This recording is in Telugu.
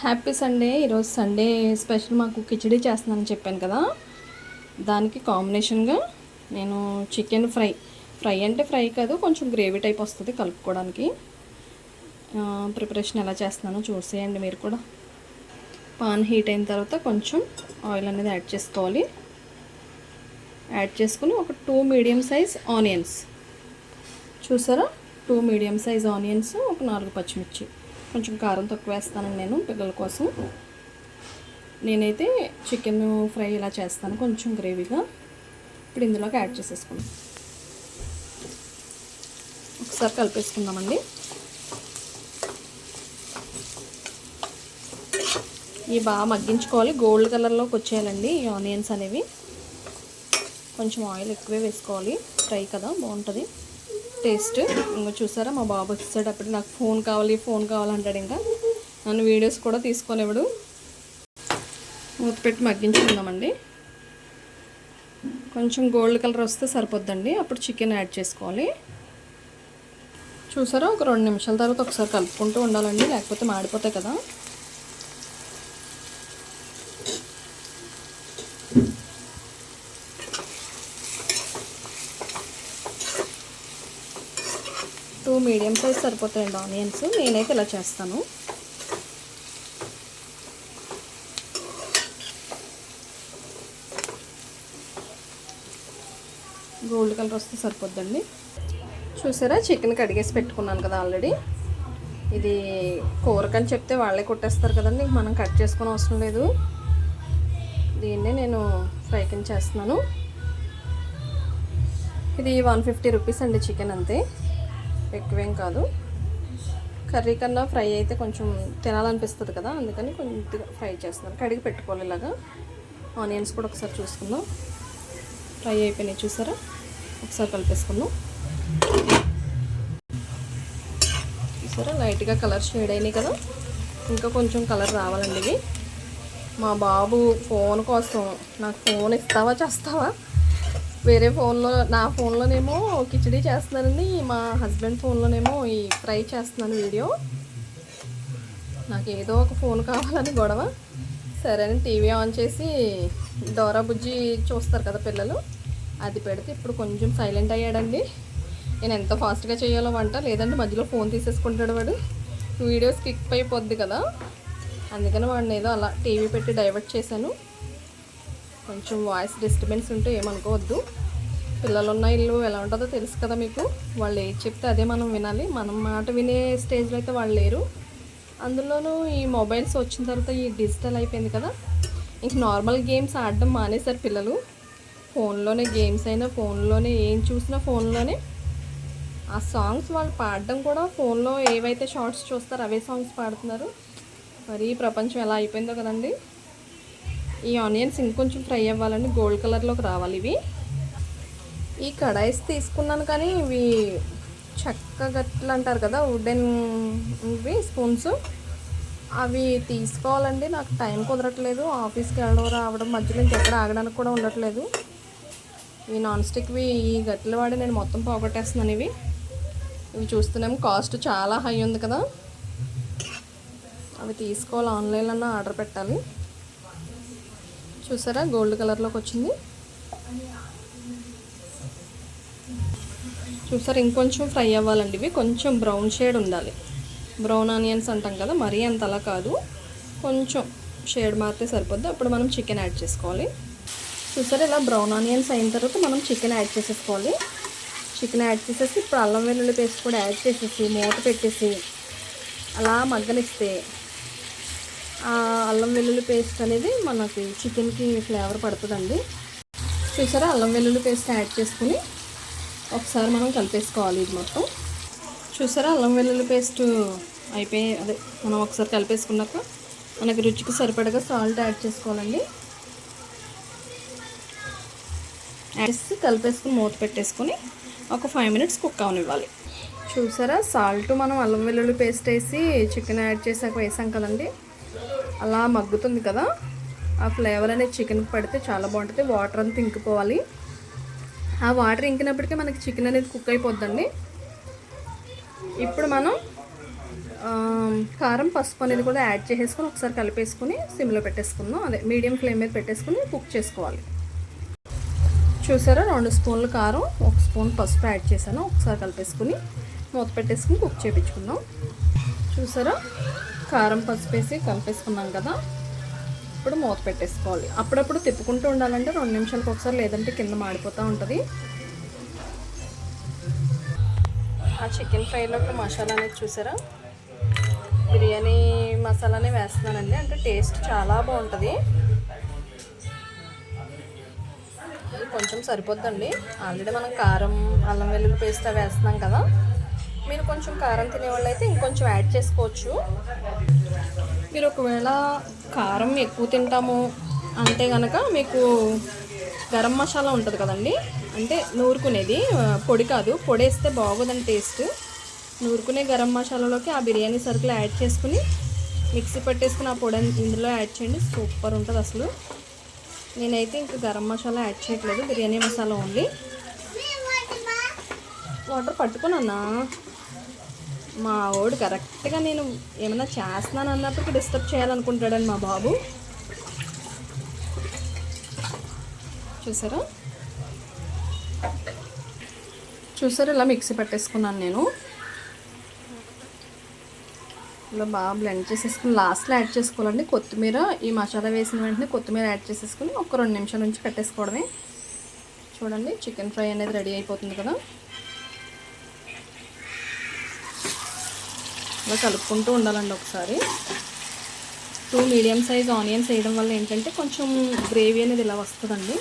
Happy Sunday. ఈరోజు సండే స్పెషల్ మాకు కిచిడి చేస్తున్నానని చెప్పాను కదా, దానికి కాంబినేషన్గా నేను చికెన్ ఫ్రై అంటే ఫ్రై కాదు, కొంచెం గ్రేవీ టైప్ వస్తుంది కలుపుకోవడానికి. ప్రిపరేషన్ ఎలా చేస్తున్నానో చూసేయండి మీరు కూడా. పాన్ హీట్ అయిన తర్వాత కొంచెం ఆయిల్ అనేది యాడ్ చేసుకోవాలి. యాడ్ చేసుకుని ఒక 2 మీడియం సైజ్ ఆనియన్స్, చూసారా, 2 మీడియం సైజ్ ఆనియన్స్, ఒక 4 పచ్చిమిర్చి. కొంచెం కారం తక్కువ వేస్తానండి నేను పిల్లల కోసం. నేనైతే చికెన్ ఫ్రై ఇలా చేస్తాను కొంచెం గ్రేవీగా. ఇప్పుడు ఇందులోకి యాడ్ చేసేసుకుందాం. ఒకసారి కలిపేసుకుందామండి. ఇవి బాగా మగ్గించుకోవాలి, గోల్డ్ కలర్లోకి వచ్చేయాలండి ఈ ఆనియన్స్ అనేవి. కొంచెం ఆయిల్ ఎక్కువే వేసుకోవాలి, ఫ్రై కదా బాగుంటుంది టేస్ట్. ఇంకా చూసారా, మా బాబు వచ్చేటప్పుడు నాకు ఫోన్ కావాలంటాడు. ఇంకా నన్ను వీడియోస్ కూడా తీసుకొనివ్వడు. మూత పెట్టి మగ్గించుకుందామండి. కొంచెం గోల్డ్ కలర్ వస్తే సరిపోద్దండి, అప్పుడు చికెన్ యాడ్ చేసుకోవాలి. చూసారా, ఒక 2 నిమిషాల తర్వాత ఒకసారి కలుపుకుంటూ ఉండాలండి, లేకపోతే మాడిపోతాయి కదా. మీడియం సైజ్ సరిపోతాయండి ఆనియన్స్. నేనైతే ఇలా చేస్తాను. గోల్డ్ కలర్ వస్తే సరిపోద్దండి. చూసారా, చికెన్ కడిగేసి పెట్టుకున్నాను కదా ఆల్రెడీ. ఇది కూరకని చెప్తే వాళ్ళే కొట్టేస్తారు కదండి, మనం కట్ చేసుకునే అవసరం లేదు. దీన్నే నేను ఫ్రై కింద చేస్తున్నాను. ఇది 150 రూపీస్ అండి చికెన్, అంతే, ఎక్కువేం కాదు. కర్రీ కన్నా ఫ్రై అయితే కొంచెం తినాలనిపిస్తుంది కదా, అందుకని కొంచెం ఫ్రై చేస్తున్నాను. కడిగి పెట్టుకోవాలి ఇలాగా. ఆనియన్స్ కూడా ఒకసారి చూసుకుందాం. ఫ్రై అయిపోయినాయి చూసారా, ఒకసారి కలిపేసుకుందాం. చూసారా, లైట్గా కలర్ షేడ్ అయినాయి కదా, ఇంకా కొంచెం కలర్ రావాలండి ఇవి. మా బాబు ఫోన్ కోసం నాకు ఫోన్ ఇస్తావా చేస్తావా, వేరే ఫోన్లో, నా ఫోన్లోనేమో కిచిడి చేస్తున్నానండి, మా హస్బెండ్ ఫోన్లోనేమో ఈ ఫ్రై చేస్తున్నాను వీడియో. నాకు ఏదో ఒక ఫోన్ కావాలని గొడవ. సరే అని టీవీ ఆన్ చేసి డోరా బుజ్జి చూస్తారు కదా పిల్లలు, అది పెడితే ఇప్పుడు కొంచెం సైలెంట్ అయ్యాడండి. నేను ఎంత ఫాస్ట్గా చేయాలో వంట, లేదంటే మధ్యలో ఫోన్ తీసేసుకుంటాడు వాడు, వీడియో స్కిప్ అయిపోద్ది కదా. అందుకని వాడిని ఏదో అలా టీవీ పెట్టి డైవర్ట్ చేశాను. కొంచెం వాయిస్ డిస్టర్బెన్స్ ఉంటే ఏమనుకోవద్దు. పిల్లలు ఉన్న ఇల్లు ఎలా ఉంటుందో తెలుసు కదా మీకు, వాళ్ళు ఏది చెప్తే అదే మనం వినాలి. మనం మాట వినే స్టేజ్లో అయితే వాళ్ళు లేరు. అందులోనూ ఈ మొబైల్స్ వచ్చిన తర్వాత ఈ డిజిటల్ అయిపోయింది కదా, ఇంక నార్మల్ గేమ్స్ ఆడడం మానేశారు పిల్లలు. ఫోన్లోనే గేమ్స్ అయినా, ఫోన్లోనే ఏం చూసినా ఫోన్లోనే. ఆ సాంగ్స్ వాళ్ళు పాడడం కూడా ఫోన్లో, ఏవైతే షార్ట్స్ చూస్తారో అవే సాంగ్స్ పాడుతున్నారు. మరి ప్రపంచం ఎలా అయిపోయిందో కదండి. ఈ ఆనియన్స్ ఇంకొంచెం ఫ్రై అవ్వాలండి, గోల్డ్ కలర్లోకి రావాలి ఇవి. ఈ కడాయిస్ తీసుకున్నాను కానీ ఇవి చెక్క గట్లు అంటారు కదా, వుడెన్ ఇవి స్పూన్స్, అవి తీసుకోవాలండి. నాకు టైం కుదరట్లేదు, ఆఫీస్కి వెళ్ళడం రావడం, మధ్యలో ఇంకెక్కడ ఆగడానికి కూడా ఉండట్లేదు. ఇవి నాన్ స్టిక్వి, ఈ గట్లు వాడి నేను మొత్తం పోగొట్టేస్తున్నాను ఇవి. ఇవి చూస్తున్నాము కాస్ట్ చాలా హై ఉంది కదా, అవి తీసుకోవాలి, ఆన్లైన్లో ఆర్డర్ పెట్టాలి. చూసారా, గోల్డ్ కలర్లోకి వచ్చింది. చూసారా, ఇంకొంచెం ఫ్రై అవ్వాలండి ఇవి, కొంచెం బ్రౌన్ షేడ్ ఉండాలి. బ్రౌన్ ఆనియన్స్ అంటాం కదా, మరీ అంతలా కాదు, కొంచెం షేడ్ మారితే సరిపోద్ది. అప్పుడు మనం చికెన్ యాడ్ చేసుకోవాలి. చూసారా, ఇలా బ్రౌన్ ఆనియన్స్ అయిన తర్వాత మనం చికెన్ యాడ్ చేసేసుకోవాలి. చికెన్ యాడ్ చేసేసి ఇప్పుడు అల్లం వెల్లుల్లి పేస్ట్ కూడా యాడ్ చేసేసి మూత పెట్టేసి అలా మగ్గనిస్తే ఆ అల్లం వెల్లుల్లి పేస్ట్ అనేది మనకి చికెన్కి ఫ్లేవర్ పడుతుందండి. చూసారా, అల్లం వెల్లుల్లి పేస్ట్ యాడ్ చేసుకుని ఒకసారి మనం కలిపేసుకోవాలి ఇది మొత్తం. చూసారా, అల్లం వెల్లుల్లి పేస్ట్ అదే మనం ఒకసారి కలిపేసుకున్నాక మనకి రుచికి సరిపడగా సాల్ట్ యాడ్ చేసుకోవాలండి. యాడ్ చేసి కలిపేసుకుని మూత పెట్టేసుకొని ఒక 5 మినిట్స్ కుక్ అవనివ్వాలి. చూసారా, సాల్ట్ మనం అల్లం వెల్లుల్లి పేస్ట్ వేసి చికెన్ యాడ్ చేసాక వేసాం కదండి, అలా మగ్గుతుంది కదా. ఆ ఫ్లేవర్ అనేది చికెన్కి పడితే చాలా బాగుంటుంది. వాటర్ అంతా ఇంకిపోవాలి. ఆ వాటర్ ఇంకినప్పటికీ మనకి చికెన్ అనేది కుక్ అయిపోద్దండి. ఇప్పుడు మనం కారం పసుపు అనేది కూడా యాడ్ చేసేసుకొని ఒకసారి కలిపేసుకుని సిమ్లో పెట్టేసుకుందాం. అదే మీడియం ఫ్లేమ్ మీద పెట్టేసుకుని కుక్ చేసుకోవాలి. చూసారా 2 స్పూన్లు కారం 1 స్పూన్ పసుపు యాడ్ చేశాను. ఒకసారి కలిపేసుకుని మూత పెట్టేసుకుని కుక్ చేయించుకుందాం. చూసారా కారం పసుపు వేసి కలిపేసుకున్నాం కదా. ఇప్పుడు మూత పెట్టేసుకోవాలి. అప్పుడప్పుడు తిప్పుకుంటూ ఉండాలంటే 2 నిమిషాలకు ఒకసారి, లేదంటే కింద మాడిపోతూ ఉంటుంది. ఆ చికెన్ ఫ్రైలోకి మసాలా అనేది చూసారా, బిర్యానీ మసాలానే వేస్తున్నానండి. అంటే టేస్ట్ చాలా బాగుంటుంది. ఇది కొంచెం సరిపోద్దండి. ఆల్రెడీ మనం కారం అల్లం వెల్లుల్లి పేస్ట్ వేస్తున్నాం కదా. మీరు కొంచెం కారం తినేవాళ్ళు అయితే ఇంకొంచెం యాడ్ చేసుకోవచ్చు. మీరు ఒకవేళ కారం ఎక్కువ తింటాము అంటే కనుక మీకు గరం మసాలా ఉంటుంది కదండి, అంటే నూరుకునేది, పొడి కాదు, పొడి వేస్తే బాగోదండి టేస్ట్. నూరుకునే గరం మసాలాలోకి ఆ బిర్యానీ సరుకులు యాడ్ చేసుకుని మిక్సీ పట్టేసుకుని ఆ పొడి ఇందులో యాడ్ చేయండి. సూపర్ ఉంటుంది అసలు. నేనైతే ఇంకా గరం మసాలా యాడ్ చేయట్లేదు, బిర్యానీ మసాలా ఓన్లీ. వాటర్ పట్టుకున్నా మా వాడు కరెక్ట్గా నేను ఏమైనా చేస్తున్నాను అన్నప్పటికీ డిస్టర్బ్ చేయాలనుకుంటాడని మా బాబు. చూసారా ఇలా మిక్సీ పెట్టేసుకున్నాను నేను. ఇలా బాగా బ్లెండ్ చేసేసుకుని లాస్ట్లో యాడ్ చేసుకోవాలండి కొత్తిమీర. ఈ మసాలా వేసిన వెంటనే కొత్తిమీర యాడ్ చేసేసుకుని ఒక 2 నిమిషాల నుంచి పెట్టేసుకోవడమే. చూడండి చికెన్ ఫ్రై అనేది రెడీ అయిపోతుంది కదా. ఇలా కలుపుకుంటూ ఉండాలండి ఒకసారి. 2 మీడియం సైజ్ ఆనియన్స్ వేయడం వల్ల ఏంటంటే కొంచెం గ్రేవీ అనేది ఇలా వస్తుందండి.